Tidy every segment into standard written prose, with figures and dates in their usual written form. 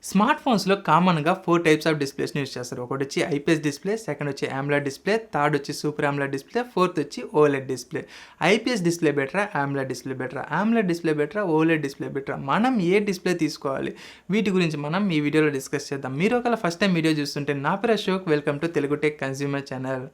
Smart ఫోన్స్‌లో కామన్‌గా 4 types of డిస్‌ప్లేస్‌ని use చేస్తారు. ఒకటొచ్చి ఐపీఎస్ డిస్‌ప్లే, సెకండ్ వచ్చి AMOLED డిస్‌ప్లే, థర్డ్ వచ్చి సూపర్ AMOLED డిస్‌ప్లే, ఫోర్త్ వచ్చి OLED డిస్‌ప్లే. ఐపీఎస్ డిస్‌ప్లే బెటరా? AMOLED డిస్‌ప్లే బెటరా? AMOLED డిస్‌ప్లే బెటరా? OLED డిస్‌ప్లే బెటరా? మనం ఏ డిస్‌ప్లే తీసుకోవాలి? వీటి గురించి మనం ఈ వీడియోలో డిస్కస్ చేద్దాం. మీరు ఒకవేళ ఫస్ట్ టైం వీడియో చూస్తుంటే నా పేరు Ashok. Welcome to Telugu Tech consumer channel.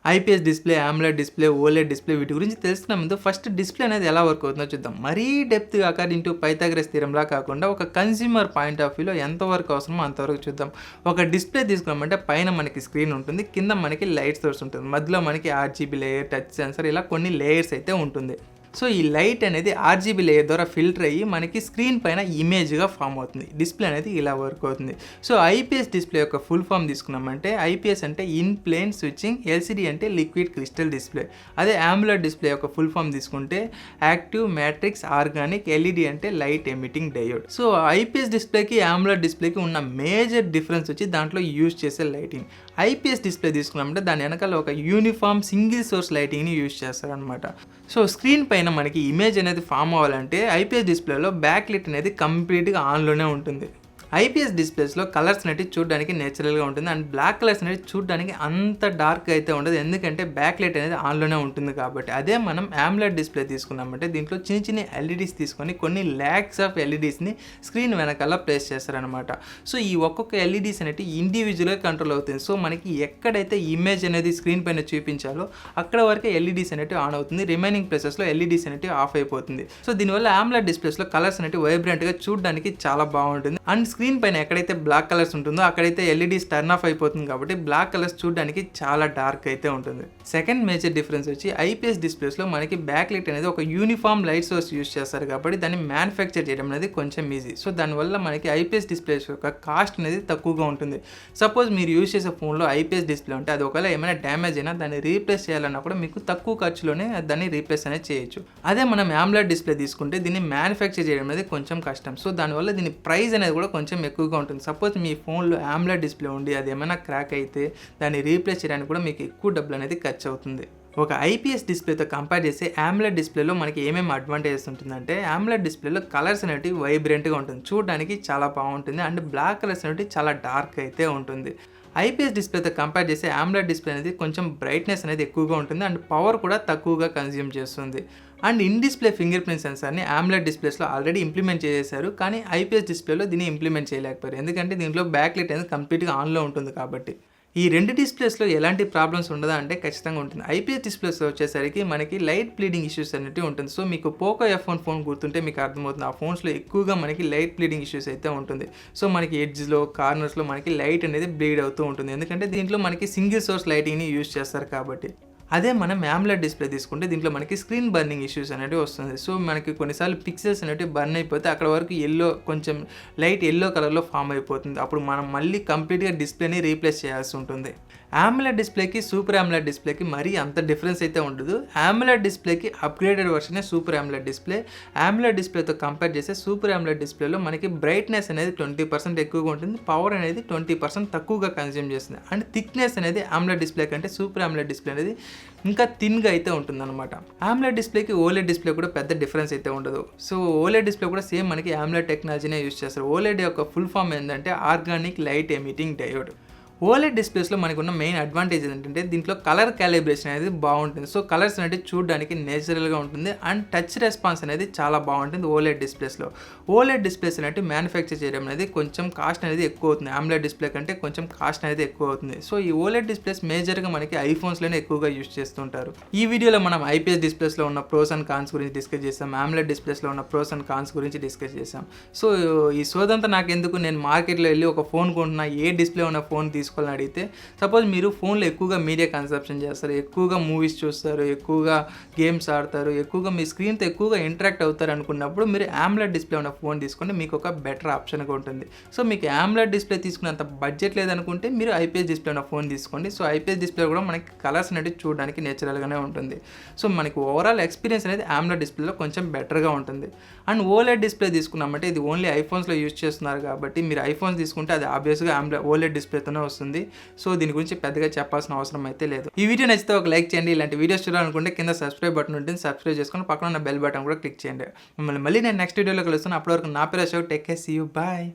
IPS display, AMOLED display, OLED display వీటి గురించి తెలుసుకునే ముందు ఫస్ట్ డిస్‌ప్లే అనేది ఎలా వర్క్ అవుతుందో చూద్దాం. మరీ డెప్త్‌గా అకార్డింగ్ టు పైథాగరస్ థియరంలా కాకుండా ఒక కన్స్యూమర్ పాయింట్ ఆఫ్ వ్యూలో ఎంతవరకు అవసరమో అంతవరకు చూద్దాం. ఒక డిస్‌ప్లే తీసుకున్నామంటే పైన మనకి స్క్రీన్ ఉంటుంది, కింద మనకి లైట్ సోర్స్ ఉంటుంది, మధ్యలో మనకి ఆర్జీబీ లేయర్, టచ్ సెన్సార్ ఇలా కొన్ని లేయర్స్ అయితే ఉంటుంది. సో ఈ లైట్ అనేది ఆర్జీబీ లేయర్ ద్వారా ఫిల్టర్ అయ్యి మనకి స్క్రీన్ పైన ఇమేజ్గా ఫామ్ అవుతుంది. డిస్ప్లే అనేది ఇలా వర్క్ అవుతుంది. సో ఐపీఎస్ డిస్ప్లే యొక్క ఫుల్ ఫామ్ తీసుకున్నామంటే ఐపీఎస్ అంటే ఇన్ ప్లేన్ స్విచ్చింగ్, ఎల్సిడి అంటే లిక్విడ్ క్రిస్టల్ డిస్ప్లే. అదే AMOLED డిస్ప్లే యొక్క ఫుల్ ఫామ్ తీసుకుంటే యాక్టివ్ మ్యాట్రిక్స్ ఆర్గానిక్, ఎల్ఈడి అంటే light emitting diode. So IPS డిస్ప్లేకి AMOLED డిస్ప్లేకి ఉన్న మేజర్ డిఫరెన్స్ వచ్చి దాంట్లో యూజ్ చేసే లైటింగ్. ఐపీఎస్ డిస్ప్లే తీసుకున్నామంటే దాని వెనకాల ఒక యూనిఫామ్ సింగిల్ సోర్స్ లైటింగ్ని యూజ్ చేస్తారనమాట. సో స్క్రీన్ పైన మనకి ఇమేజ్ అనేది ఫామ్ అవ్వాలంటే ఐపీఎస్ డిస్ప్లేలో బ్యాక్ లైట్ అనేది కంప్లీట్గా ఆన్లోనే ఉంటుంది. ఐపీఎస్ డిస్ప్లేస్లో కలర్స్ అనేవి చూడడానికి నేచురల్గా ఉంటుంది అండ్ బ్లాక్ కలర్స్ అనేవి చూడడానికి అంత డార్క్ అయితే ఉండదు, ఎందుకంటే బ్యాక్ లైట్ అనేది ఆన్లోనే ఉంటుంది కాబట్టి. అదే మనం AMOLED డిస్ప్లే తీసుకున్నామంటే దీంట్లో చిన్న చిన్న ఎల్ఈడీస్ తీసుకొని కొన్ని ల్యాక్స్ ఆఫ్ ఎల్ఈడీస్ని స్క్రీన్ వెనకాల ప్లేస్ చేస్తారనమాట. సో ఈ ఒక్కొక్క ఎల్ఈడీస్ అనేవి ఇండివిజువల్గా కంట్రోల్ అవుతుంది. సో మనకి ఎక్కడైతే ఇమేజ్ అనేది స్క్రీన్ పైన చూపించాలో అక్కడ వరకే ఎల్ఈడీస్ అనేవి ఆన్ అవుతుంది, రిమైనింగ్ ప్లేసెస్లో ఎల్ఈడీస్ అనేవి ఆఫ్ అయిపోతుంది. సో దీనివల్ల AMOLED డిస్ప్లేస్లో కలర్స్ అనేవి వైబ్రెంట్గా చూడడానికి చాలా బాగుంటుంది అండ్ స్క్రీన్ పైన ఎక్కడైతే బ్లాక్ కలర్స్ ఉంటుందో అక్కడైతే ఎల్ఈడీస్ టర్న్ ఆఫ్ అయిపోతుంది కాబట్టి బ్లాక్ కలర్స్ చూడడానికి చాలా డార్క్ అయితే ఉంటుంది. సెకండ్ మేజర్ డిఫరెన్స్ వచ్చి ఐపీఎస్ డిస్ప్లేస్లో మనకి బ్యాక్ లైట్ అనేది ఒక యూనిఫామ్ లైట్ సోర్స్ యూజ్ చేస్తారు కాబట్టి దాన్ని మ్యానుఫ్యాక్చర్ చేయడం అనేది కొంచెం ఈజీ. సో దానివల్ల మనకి ఐపీఎస్ డిస్ప్లేస్ యొక్క కాస్ట్ అనేది తక్కువగా ఉంటుంది. సపోజ్ మీరు యూజ్ చేసే ఫోన్లో ఐపీఎస్ డిస్ప్లే ఉంటే అది ఒకవేళ ఏమైనా డ్యామేజ్ అయినా దాన్ని రీప్లేస్ చేయాలన్నా కూడా మీకు తక్కువ ఖర్చులోనే దాన్ని రీప్లేస్ అనేది చేయొచ్చు. అదే మనం AMOLED డిస్ప్లే తీసుకుంటే దీన్ని మ్యానుఫ్యాక్చర్ చేయడం అనేది కొంచెం కష్టం. సో దానివల్ల దీని ప్రైస్ అనేది కూడా కొంచెం ఎక్కువగా ఉంటుంది. సపోజ్ మీ ఫోన్లో AMOLED డిస్ప్లే ఉండి అది ఏమైనా క్రాక్ అయితే దాన్ని రీప్లేస్ చేయడానికి కూడా మీకు ఎక్కువ డబ్బులు అనేది ఖర్చు అవుతుంది. ఒక ఐపీఎస్ డిస్ప్లేతో కంపేర్ చేస్తే AMOLED డిస్ప్లేలో మనకి ఏమేమి అడ్వాంటేజెస్ ఉంటుందంటే AMOLED డిస్ప్లేలో కలర్స్ అనేవి వైబ్రెంట్గా ఉంటుంది, చూడడానికి చాలా బాగుంటుంది అండ్ బ్లాక్ కలర్స్ అనేవి చాలా డార్క్ అయితే ఉంటుంది. ఐపీఎస్ డిస్ప్లేతో కంపేర్ చేస్తే AMOLED డిస్ప్లే అనేది కొంచెం బ్రైట్నెస్ అనేది ఎక్కువగా ఉంటుంది అండ్ పవర్ కూడా తక్కువగా కన్జ్యూమ్ చేస్తుంది. And in display finger print సెన్సార్ని AMOLED డిస్ప్లేస్లో ఆల్రెడీ ఇంప్లిమెంట్ చేశారు, కానీ ఐపీఎస్ డిస్ప్లేలో దీన్ని ఇంప్లిమెంట్ చేయలేకపోయారు, ఎందుకంటే దీంట్లో బ్యాక్ లైట్ అనేది కంప్లీట్గా ఆన్లో ఉంటుంది కాబట్టి. ఈ రెండు డిస్ప్లేస్లో ఎలాంటి ప్రాబ్లమ్స్ ఉండదా అంటే ఖచ్చితంగా ఉంటుంది. ఐపీఎస్ డిస్ప్లేస్లో వచ్చేసరికి మనకి లైట్ బ్లీడింగ్ ఇష్యూస్ అనేవి ఉంటుంది. సో మీకు పోకో F1 ఫోన్ గుర్తుంటే మీకు అర్థమవుతుంది, ఆ ఫోన్స్లో ఎక్కువగా మనకి లైట్ బ్లీడింగ్ ఇష్యూస్ అయితే ఉంటుంది. సో మనకి ఎడ్జ్లో, కార్నర్స్లో మనకి లైట్ అనేది బ్లీడ్ అవుతూ ఉంటుంది, ఎందుకంటే దీంట్లో మనకి సింగిల్ సోర్స్ లైటింగ్ని యూజ్ చేస్తారు కాబట్టి. అదే మనం AMOLED డిస్ప్లే తీసుకుంటే దీంట్లో మనకి స్క్రీన్ బర్నింగ్ ఇష్యూస్ అనేవి వస్తుంది. సో మనకి కొన్నిసార్లు పిక్సెల్స్ అనేవి బర్న్ అయిపోతే అక్కడ వరకు కొంచెం లైట్ ఎల్లో కలర్లో ఫామ్ అయిపోతుంది. అప్పుడు మనం మళ్ళీ కంప్లీట్గా డిస్ప్లేని రీప్లేస్ చేయాల్సి ఉంటుంది. AMOLED డిస్ప్లేకి సూపర్ AMOLED డిస్ప్లేకి మరీ అంత డిఫరెన్స్ అయితే ఉండదు. AMOLED డిస్ప్లేకి అప్గ్రేడెడ్ వర్షనే సూపర్ AMOLED డిస్ప్లే. AMOLED డిస్ప్లేతో కంపేర్ చేస్తే సూపర్ AMOLED డిస్ప్లేలో మనకి బ్రైట్నెస్ అనేది 20% ఎక్కువగా ఉంటుంది, పవర్ అనేది 20% తక్కువగా కన్జ్యూమ్ చేస్తుంది అండ్ థిక్నెస్ అనేది AMOLED డిస్ప్లే కంటే సూపర్ AMOLED డిస్ప్లే అనేది ఇంకా థిన్గా అయితే ఉంటుందన్నమాట. AMOLED డిస్ప్లేకి OLED డిస్ప్లే కూడా పెద్ద డిఫరెన్స్ అయితే ఉండదు. సో OLED డిస్ప్లే కూడా సేమ్ మనకి AMOLED టెక్నాలజీనే యూజ్ చేస్తారు. OLED యొక్క ఫుల్ ఫామ్ ఏంటంటే organic light emitting diode. OLED డిస్ప్లేస్లో మనకు ఉన్న మెయిన్ అడ్వాంటేజ్ ఏంటంటే దీంట్లో కలర్ క్యాలిబ్రేషన్ అనేది బాగుంటుంది. సో కలర్స్ అనేది చూడడానికి నేచురల్గా ఉంటుంది అండ్ టచ్ రెస్పాన్స్ అనేది చాలా బాగుంటుంది OLED డిస్ప్లేస్లో. OLED డిస్ప్లేస్ అనేవి మ్యానుఫ్యాక్చర్ చేయడం అనేది కొంచెం కాస్ట్ అనేది ఎక్కువ అవుతుంది, AMOLED డిస్ప్లే కంటే కొంచెం కాస్ట్ అనేది ఎక్కువ అవుతుంది. సో ఈ OLED డిస్ప్లేస్ మేజర్గా మనకి ఐఫోన్స్లోనే ఎక్కువగా యూజ్ చేస్తుంటారు. ఈ వీడియోలో మనం ఐపీఎస్ డిస్ప్లేస్లో ఉన్న ప్రోస్ అండ్ కాన్స్ గురించి డిస్కస్ చేసాం, AMOLED డిస్ప్లేస్లో ఉన్న ప్రోస్ అండ్ కాన్స్ గురించి డిస్కస్ చేసాం. సో ఈ సోదంతా నాకెందుకు, నేను మార్కెట్లో వెళ్ళి ఒక ఫోన్ కొంటున్నా, ఏ డిస్ప్లే ఉన్న ఫోన్ తీసుకోవాలని అడిగితే, సపోజ్ మీరు ఫోన్లో ఎక్కువగా మీడియా కన్సప్షన్ చేస్తారు, ఎక్కువగా మూవీస్ చూస్తారు, ఎక్కువగా గేమ్స్ ఆడతారు, ఎక్కువగా మీ స్క్రీన్తో ఎక్కువగా ఇంటరాక్ట్ అవుతారు అనుకున్నప్పుడు మీరు AMOLED డిస్ప్లే ఉన్న ఫోన్ తీసుకుంటే మీకు ఒక బెటర్ ఆప్షన్గా ఉంటుంది. సో మీకు AMOLED డిస్ప్లే తీసుకున్నంత బడ్జెట్ లేదనుకుంటే మీరు ఐపీఎస్ డిస్ప్లే ఉన్న ఫోన్ తీసుకోండి. సో ఐపీఎస్ డిస్ప్లే కూడా మనకి కలర్స్ అనేవి చూడడానికి నేచురల్గానే ఉంటుంది. సో మనకి ఓవరాల్ ఎక్స్పీరియన్స్ అనేది AMOLED డిస్ప్లేలో కొంచెం బెటర్గా ఉంటుంది. అండ్ OLED డిస్ప్లే తీసుకున్నామంటే ఇది ఓన్లీ ఐఫోన్స్లో యూజ్ చేస్తున్నారు కాబట్టి మీరు ఐఫోన్స్ తీసుకుంటే అది ఆబ్వియస్గా OLED డిస్ప్లేతోనే వస్తుంది. వస్తుంది. సో దీని గురించి పెద్దగా చెప్పాల్సిన అవసరం అయితే లేదు. ఈ వీడియో నచ్చితే ఒక లైక్ చేయండి. ఇలాంటి వీడియోస్ చూడాలనుకుంటే కింద సబ్స్క్రైబ్ బటన్ ఉంటుంది, సబ్స్క్రైబ్ చేసుకొని పక్కన ఉన్న బెల్ బటన్ కూడా క్లిక్ చేయండి. మిమ్మల్ని మళ్ళీ నేను నెక్స్ట్ వీడియోలో కలుస్తాను. అప్పటి వరకు నా పేరు Ashok. Take care, see you, bye.